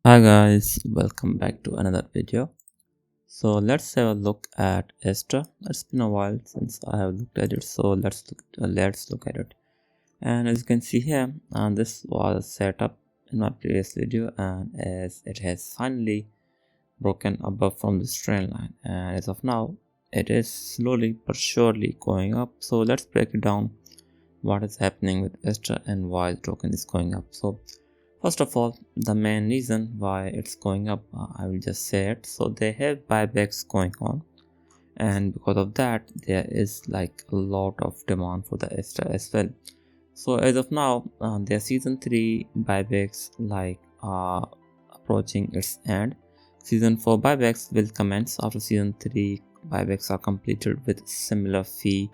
Hi guys, welcome back to another video. So let's have a look at ASTER. It's been a while since I have looked at it, so let's look at it. And as you can see here, this was set up in my previous video, and as it has finally broken above from this trend line, and as of now, it is slowly but surely going up. So let's break it down. What is happening with ASTER and why the token is going up? So first of all, the main reason why it's going up, I will just say it. So they have buybacks going on, and because of that, there is like a lot of demand for the ASTER as well. So as of now, their season 3 buybacks approaching its end. Season 4 buybacks will commence after season 3 buybacks are completed with similar fee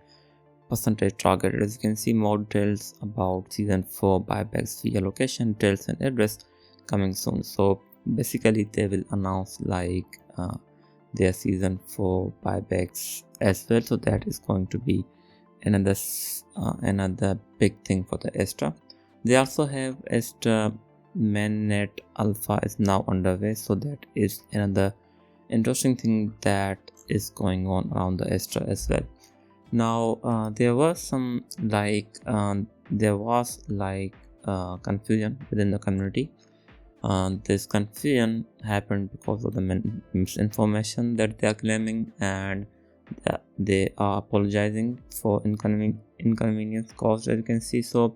percentage target. As you can see, more details about season 4 buybacks, fee allocation details and address coming soon. So basically they will announce their season 4 buybacks as well. So that is going to be another big thing for the ASTER. They also have ASTER mainnet alpha is now underway, so that is another interesting thing that is going on around the ASTER as well. Now there was some confusion within the community. This confusion happened because of the misinformation that they are claiming, and they are apologizing for inconvenience caused, as you can see. So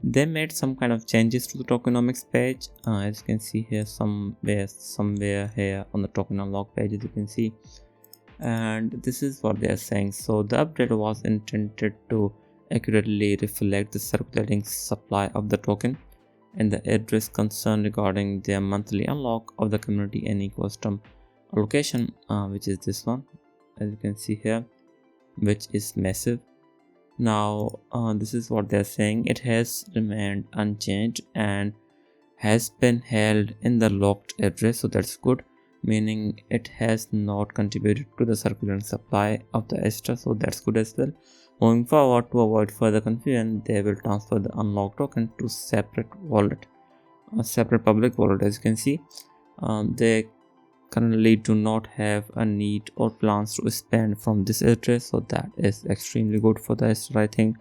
they made some kind of changes to the tokenomics page, as you can see here, somewhere here on the token unlock page, as you can see. And this is what they are saying. So the update was intended to accurately reflect the circulating supply of the token and the address concern regarding their monthly unlock of the community and ecosystem allocation, which is this one, as you can see here, which is massive. Now this is what they are saying. It has remained unchanged and has been held in the locked address, so that's good, meaning it has not contributed to the circulating supply of the ASTER, so that's good as well. Moving forward, to avoid further confusion, they will transfer the unlocked token to separate wallet, a separate public wallet. As you can see, they currently do not have a need or plans to spend from this address, so that is extremely good for the ASTER, I think,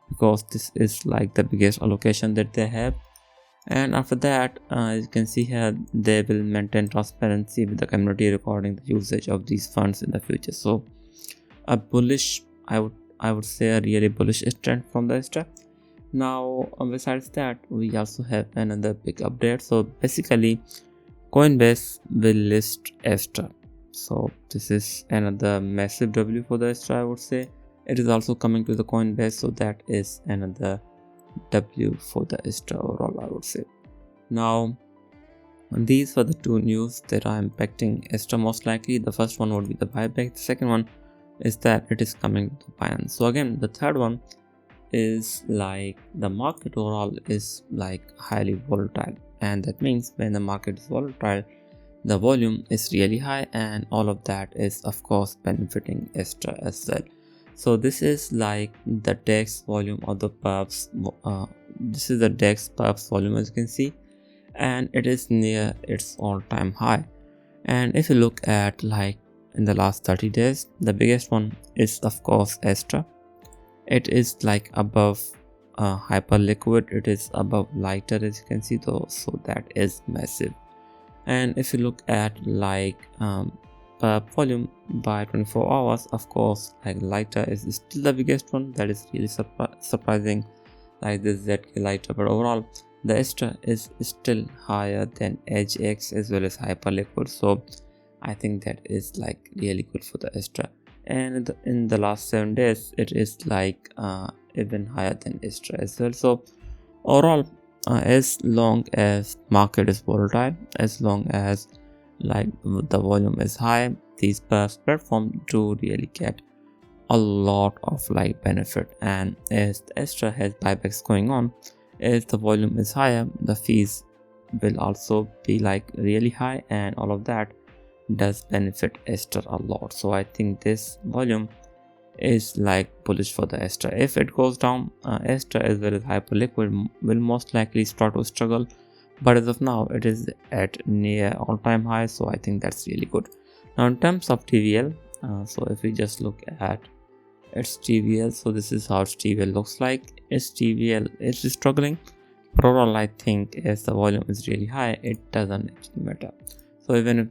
because this is like the biggest allocation that they have. And after that, as you can see here, they will maintain transparency with the community regarding the usage of these funds in the future. So a bullish, I would say a really bullish trend from the ASTER. Now besides that, we also have another big update. So basically Coinbase will list ASTER. So this is another massive W for the ASTER, I would say. It is also coming to the Coinbase, so that is another W for the ASTER overall, I would say. Now these were the two news that are impacting ASTER most likely. The first one would be the buyback. The second one is that it is coming to Binance. So again, the third one is like the market overall is like highly volatile, and that means when the market is volatile, the volume is really high, and all of that is of course benefiting ASTER as well. So this is like the DEX volume of the perps. This is the DEX perps volume, as you can see, and it is near its all-time high. And if you look at like in the last 30 days, the biggest one is of course ASTER. It is like above hyper liquid. It is above lighter, as you can see though, so that is massive. And if you look at like per volume by 24 hours, of course like lighter is still the biggest one. That is really surprising, like this ZK lighter, but overall the ASTER is still higher than EdgeX as well as Hyperliquid, so I think that is like really good for the ASTER. And in the last 7 days, it is like even higher than ASTER as well. So overall, as long as market is volatile, as long as like the volume is high, these platforms do really get a lot of like benefit. And as the ASTER has buybacks going on, as the volume is higher, the fees will also be like really high, and all of that does benefit ASTER a lot. So I think this volume is like bullish for the ASTER. If it goes down, ASTER as well as Hyperliquid will most likely start to struggle, but as of now it is at near all-time high, so I think that's really good. Now in terms of TVL, so if we just look at its TVL, so this is how its TVL looks like. Its TVL is struggling, but overall I think as the volume is really high, it doesn't actually matter. So even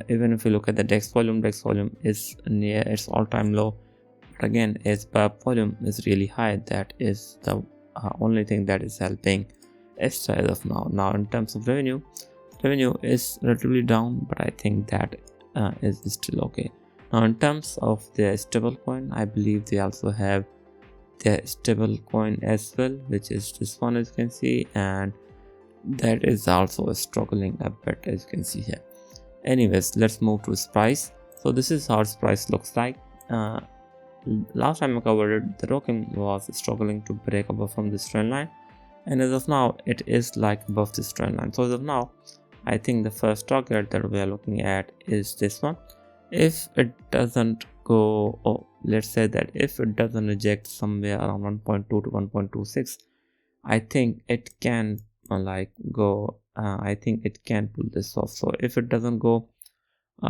if you look at the DEX volume is near its all-time low, but again as PUB volume is really high, that is the only thing that is helping ASTER as of now. Now in terms of revenue is relatively down, but I think that is still okay. Now in terms of their stablecoin, I believe they also have their stablecoin as well, which is this one, as you can see, and that is also struggling a bit, as you can see here. Anyways, let's move to its price. So this is how its price looks like. Last time I covered it, the token was struggling to break above from this trend line, and as of now it is like above this trend line. So as of now, I think the first target that we are looking at is this one. If it doesn't go, or let's say that if it doesn't reject somewhere around 1.2 to 1.26, I think it can go, I think it can pull this off. So if it doesn't go,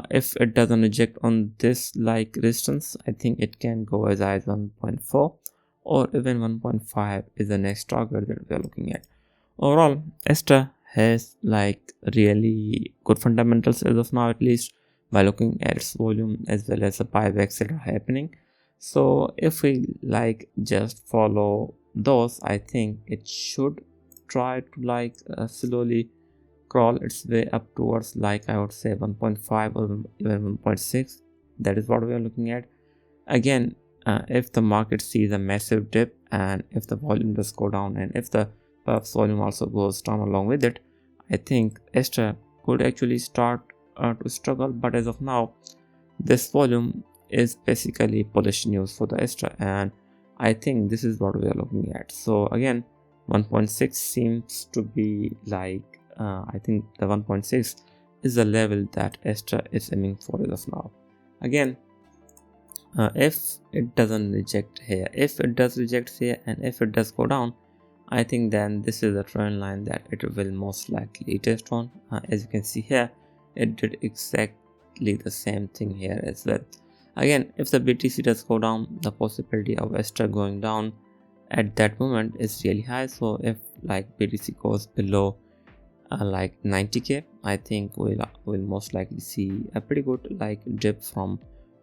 if it doesn't reject on this resistance, I think it can go as high as 1.4 or even 1.5 is the next target that we are looking at. Overall, ASTER has really good fundamentals as of now, at least by looking at its volume as well as the buybacks that are happening. So if we just follow those, I think it should try to slowly crawl its way up towards I would say 1.5 or even 1.6. that is what we are looking at. Again, if the market sees a massive dip and if the volume does go down and if the PUB's volume also goes down along with it, I think ASTER could actually start to struggle. But as of now, this volume is basically bullish news for the ASTER, and I think this is what we are looking at. So again, 1.6 seems to be I think the 1.6 is the level that ASTER is aiming for as of now. Again, if it doesn't reject here, if it does reject here, and if it does go down, I think then this is the trend line that it will most likely test on. As you can see here, it did exactly the same thing here as well. Again, if the BTC does go down, the possibility of ASTER going down at that moment is really high. So if BTC goes below 90k, I think we'll most likely see a pretty good dip from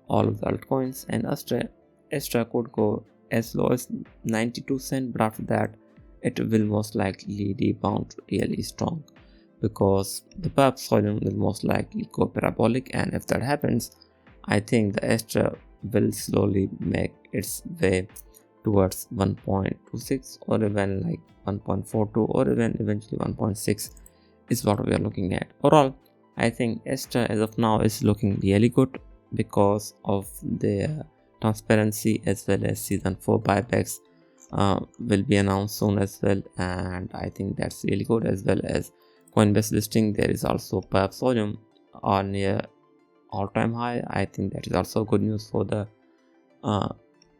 all of the altcoins, and ASTER could go as low as 92 cents, but after that it will most likely rebound really strong because the PUB's volume will most likely go parabolic, and if that happens, I think the ASTER will slowly make its way towards 1.26 or even 1.42 or even eventually 1.6 is what we are looking at. Overall, I think ASTER as of now is looking really good because of their transparency, as well as season 4 buybacks will be announced soon as well, and I think that's really good. As well as Coinbase listing, there is also PUB's volume on near all-time high. I think that is also good news for the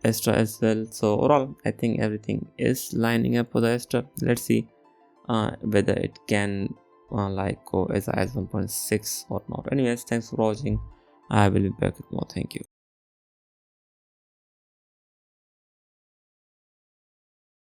ASTER as well. So overall, I think everything is lining up for the ASTER. Let's see whether it can go as high as 1.6 or not. Anyways, thanks for watching. I will be back with more. Thank you.